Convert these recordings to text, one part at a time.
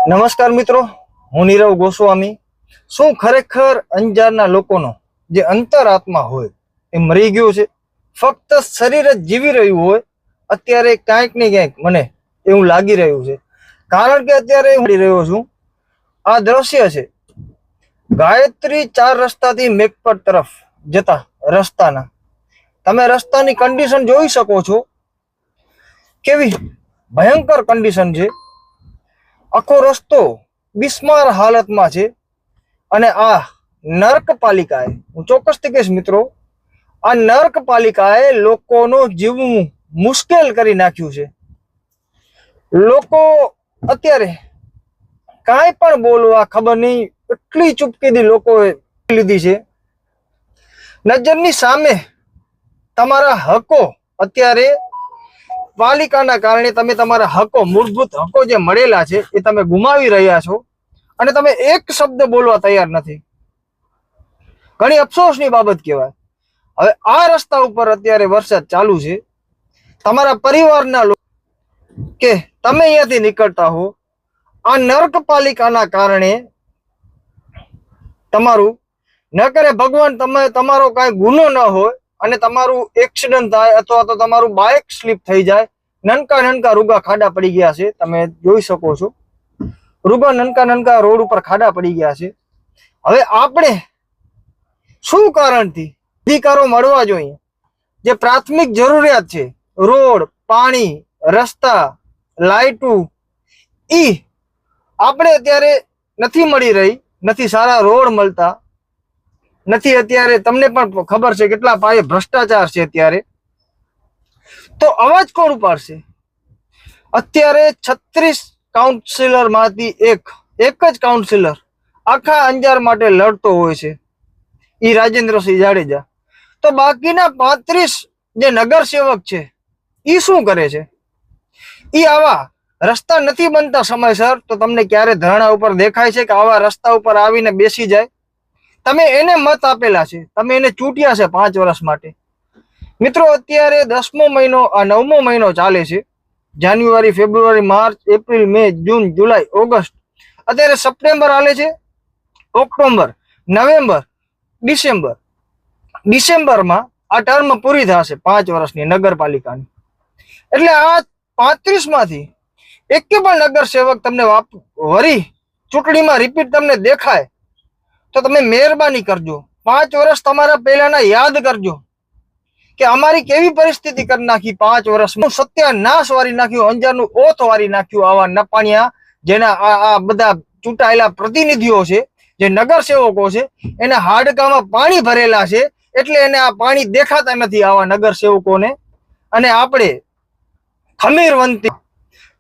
નમસ્કાર મિત્રો, હું નીરવ ગોસ્વામી. શું ખરેખર અંજારના લોકોનો જે અંતરાત્મા હોય એ મરી ગયો છે? ફક્ત શરીર જ જીવી રહ્યું હોય અત્યારે ક્યાંક ને ક્યાંક મને એવું લાગી રહ્યું છે. કારણ કે અત્યારે હું મળી રહ્યો છું. આ દ્રશ્ય છે ગાયત્રી 4 રસ્તાથી મેઘપટ તરફ જતા રસ્તાના. તમે રસ્તાની કન્ડિશન જોઈ શકો છો, કેવી ભયંકર કન્ડિશન છે. આખો રસ્તો બિસ્માર હાલતમાં છે. અને આ નર્કપાલિકાએ, હું ચોક્કસથી કહીશ મિત્રો, આ નર્કપાલિકાએ લોકોનું જીવવું મુશ્કેલ કરી નાખ્યું છે. લોકો અત્યારે કાંઈ પણ બોલવા ખબર નહીં એટલી ચૂપકીદી લોકોએ લીધી છે. નજરની સામે તમારા હકો અત્યારે પાલિકાના કારણે તમે તમારા હકો, મૂળભૂત હકો જે મળેલા છે એ તમે ગુમાવી રહ્યા છો અને તમે એક શબ્દ બોલવા તૈયાર નથી. ઘણી અફસોસની બાબત કહેવાય. હવે આ રસ્તા ઉપર અત્યારે વરસાદ ચાલુ છે. તમારા પરિવારના લોકો કે તમે અહીંયાથી નીકળતા હો, આ નર્કપાલિકાના કારણે તમારું ન કરે ભગવાન તમારો કાંઈ ગુનો ન હોય અને તમારું એક્સિડન્ટ થાય અથવા તો તમારું બાઇક સ્લીપ થઈ જાય. નનકા રૂગા ખાડા પડી ગયા છે, તમે જોઈ શકો છો. રૂગા નનકા રોડ ઉપર ખાડા પડી ગયા છે. હવે આપણે શું કારણથી અધિકારો મળવા જોઈએ? જે પ્રાથમિક જરૂરિયાત છે, રોડ, પાણી, રસ્તા, લાઇટું, ઈ આપણે અત્યારે નથી મળી રહી. નથી સારા રોડ મળતા, નથી અત્યારે તમને પણ ખબર છે કેટલા પાયે ભ્રષ્ટાચાર છે અત્યારે. તો અવાજ કોણ ઉપાડશે? અત્યારે 36 કાઉન્સિલર માંથી એક જ કાઉન્સિલર આખા અંજાર માટે લડતો હોય છે, ઈ રાજેન્દ્રસિંહ જાડેજા. તો બાકીના 35 જે નગરસેવક છે ઈ શું કરે છે? ઈ આવા રસ્તા નથી બનતા સમયસર તો તમને ક્યારે ધરણા ઉપર દેખાય છે કે આવા રસ્તા ઉપર આવીને બેસી જાય? તમે એને મત આપેલા છે, તમે એને ચૂંટ્યા છે 5 વર્ષ માટે. મિત્રો અત્યારે 10મો મહિનો, આ 9મો મહિનો ચાલે છે. જાન્યુઆરી, ફેબ્રુઆરી, માર્ચ, એપ્રિલ, મે, જૂન, જુલાઈ, ઓગસ્ટ, અત્યારે સપ્ટેમ્બર હાલે છે, ઓક્ટોબર, નવેમ્બર, ડિસેમ્બર. ડિસેમ્બરમાં આ ટર્મ પૂરી થશે 5 વર્ષની નગરપાલિકાની. એટલે આ 35 માંથી એક પણ નગરસેવક તમને વરી ચૂંટણીમાં રિપીટ તમને દેખાય તો તમે મહેરબાની કરજો, 5 વર્ષ તમારા પહેલાના યાદ કરજો કે અમારી કેવી પરિસ્થિતિ કરી નાખી 5 વર્ષમાં. સત્યાનાશ વારી નાખ્યું, અંજારનું ઓથ વારી નાખ્યું. આવા નપાણિયા જેના આ બધા ચૂંટાયેલા પ્રતિનિધિઓ છે, જે નગરસેવકો છે, એના હાડકામાં પાણી ભરેલા છે એટલે એને આ પાણી દેખાતા નથી આવા નગરસેવકોને. અને આપણે ખમીરવંતી,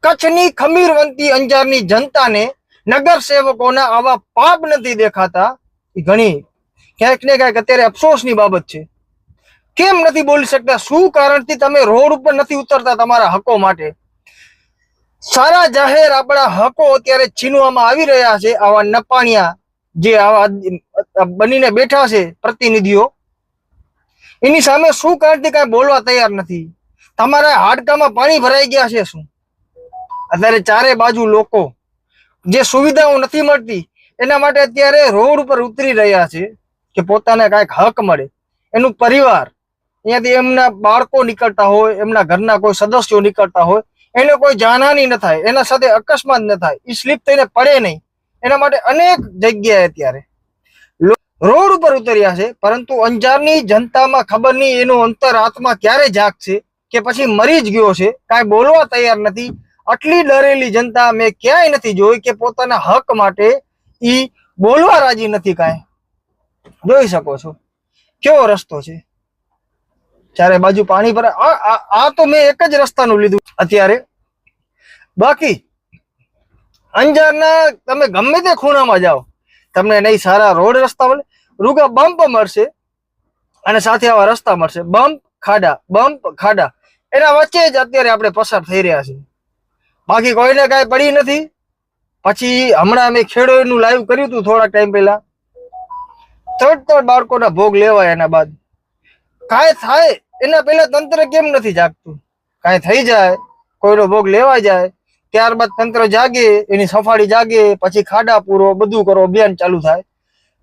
કચ્છની ખમીરવંતી અંજારની જનતાને નગરસેવકોના આવા પાપ નથી દેખાતા. એ ઘણી ક્યાંક ને ક્યાંક અત્યારે અફસોસની બાબત છે. કેમ નથી બોલી શકતા? શું કારણથી તમે રોડ ઉપર નથી ઉતરતા તમારા હકો માટે? સારા જાહેર આપણા હકો અત્યારે છીનવામાં આવી રહ્યા છે. આવા નપાણિયા જે આવા બનીને બેઠા છે પ્રતિનિધિઓ, એની સામે શું કારણથી કાંઈ બોલવા તૈયાર નથી? તમારા હાડકામાં પાણી ભરાઈ ગયા છે શું? અત્યારે ચારે બાજુ લોકો જે સુવિધાઓ નથી મળતી એના માટે અત્યારે રોડ ઉપર ઉતરી રહ્યા છે કે પોતાને કાંઈક હક મળે. એનું પરિવાર, અહીંયાથી એમના બાળકો નીકળતા હોય, એમના ઘરના કોઈ સદસ્યો નીકળતા હોય, એને કોઈ જાનહાની ન થાય, એના સાથે અકસ્માત ન થાય, એ સ્લીપ થઈને પડે નહીં, એના માટે અનેક જગ્યાએ અત્યારે રોડ ઉપર ઉતર્યા છે. પરંતુ અંજારની જનતામાં ખબર નહીં એનું અંતરાત્મા ક્યારે જાગશે કે પછી મરી જ ગયો છે, કાંઈ બોલવા તૈયાર નથી. આટલી ડરેલી જનતા મેં ક્યાંય નથી જોઈ કે પોતાના હક માટે ઈ બોલવા રાજી નથી. કાંઈ જોઈ શકો છો કેવો રસ્તો છે, ચારે બાજુ પાણી ભરે. આ તો મેં એક જ રસ્તાનું લીધું અત્યારે. બાકી અંજારના તમે ગમે તે ખૂણામાં જાઓ, તમને નહીં સારા રોડ રસ્તા મળે, રૂગા બમ્પ મળશે અને સાથે આવા રસ્તા મળશે. બમ્પ ખાડા, એના વચ્ચે જ અત્યારે આપણે પસાર થઈ રહ્યા છીએ. બાકી કોઈને કાંઈ પડી નથી. પછી હમણાં મેં ખેડૂતનું લાઈવ કર્યું હતું થોડા ટાઈમ પહેલા. 3 બાળકોના ભોગ લેવાય એના બાદ કાંઈ થાય એના પહેલા તંત્ર કેમ નથી જાગતું? કાંઈ થઈ જાય, કોઈનો ભોગ લેવા જાય ત્યારબાદ તંત્ર જાગે, એની સફાળી જાગે, પછી ખાડા પૂરો બધું કરો, અભિયાન ચાલુ થાય.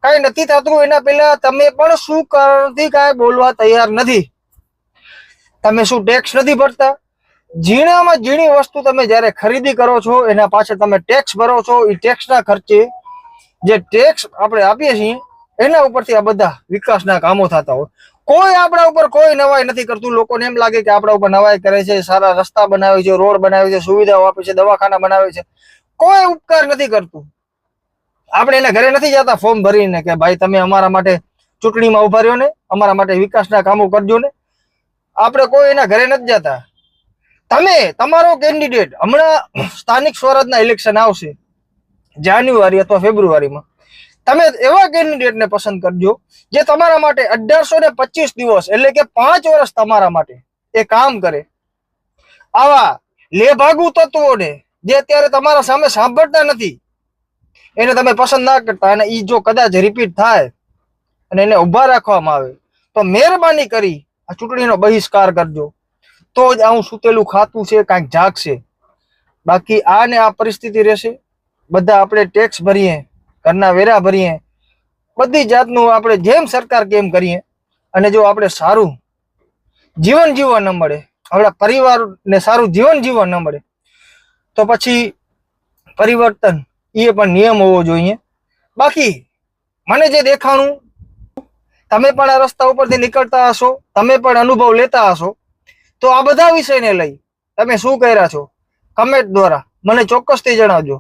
કઈ નથી થતું એના પહેલા તમે પણ શું કારણથી કાંઈ બોલવા તૈયાર નથી. તમે શું ટેક્સ નથી ભરતા? ઝીણામાં ઝીણી વસ્તુ તમે જ્યારે ખરીદી કરો છો એના પાછળ તમે ટેક્સ ભરો છો. એ ટેક્સના ખર્ચે જે ટેક્સ આપણે આપીએ છીએ એના ઉપરથી આ બધા વિકાસના કામો થતા હોય. કોઈ આપણા ઉપર કોઈ નવાઈ નથી કરતું. લોકોને એમ લાગે કે આપણા ઉપર નવાઈ કરે છે, સારા રસ્તા બનાવે છે, રોડ બનાવે છે, સુવિધાઓ આપે છે, દવાખાના બનાવે છે. કોઈ ઉપકાર નથી કરતું. આપણે એના ઘરે નથી જતા ફોર્મ ભરીને કે ભાઈ તમે અમારા માટે ચૂંટણીમાં ઉભા રહ્યો ને, અમારા માટે વિકાસના કામો કરજો ને. આપણે કોઈ એના ઘરે નથી જતા. તમે તમારો કેન્ડિડેટ, હમણાં સ્થાનિક સ્વરાજના ઇલેક્શન આવશે જાન્યુઆરી અથવા ફેબ્રુઆરીમાં, તમે એવા કેન્ડિડેટને પસંદ કરજો જે તમારા માટે 1825 દિવસ એટલે કે 5 વર્ષ તમારા માટે એ કામ કરે. આવા લેભાગુ તત્વોને જે અત્યારે તમારા સામે સાંભળતા નથી એને તમે પસંદ ના કરતા, અને એ જો કદાચ રિપીટ થાય અને એને ઉભા રાખવામાં આવે તો મહેરબાની કરી આ ચૂંટણીનો બહિષ્કાર કરજો. તો જ આવું સૂતેલું ખાતું છે કાંઈક જાગશે. બાકી આ ને આ પરિસ્થિતિ રહેશે. બધા આપણે ટેક્સ ભરીએ, ઘરના વેરા ભરીએ, બધી જાતનું આપણે જેમ સરકાર કેમ કરીએ, અને જો આપણે સારું જીવન જીવવા ન મળે, આપણા પરિવારને સારું જીવન જીવવા ન મળે, તો પછી પરિવર્તન એ પણ નિયમ હોવો જોઈએ. બાકી મને જે દેખાણું, તમે પણ આ રસ્તા ઉપરથી નીકળતા હશો, તમે પણ અનુભવ લેતા હશો, તો આ બધા વિષયને લઈ તમે શું કર્યા છો કમેન્ટ દ્વારા મને ચોક્કસથી જણાવજો.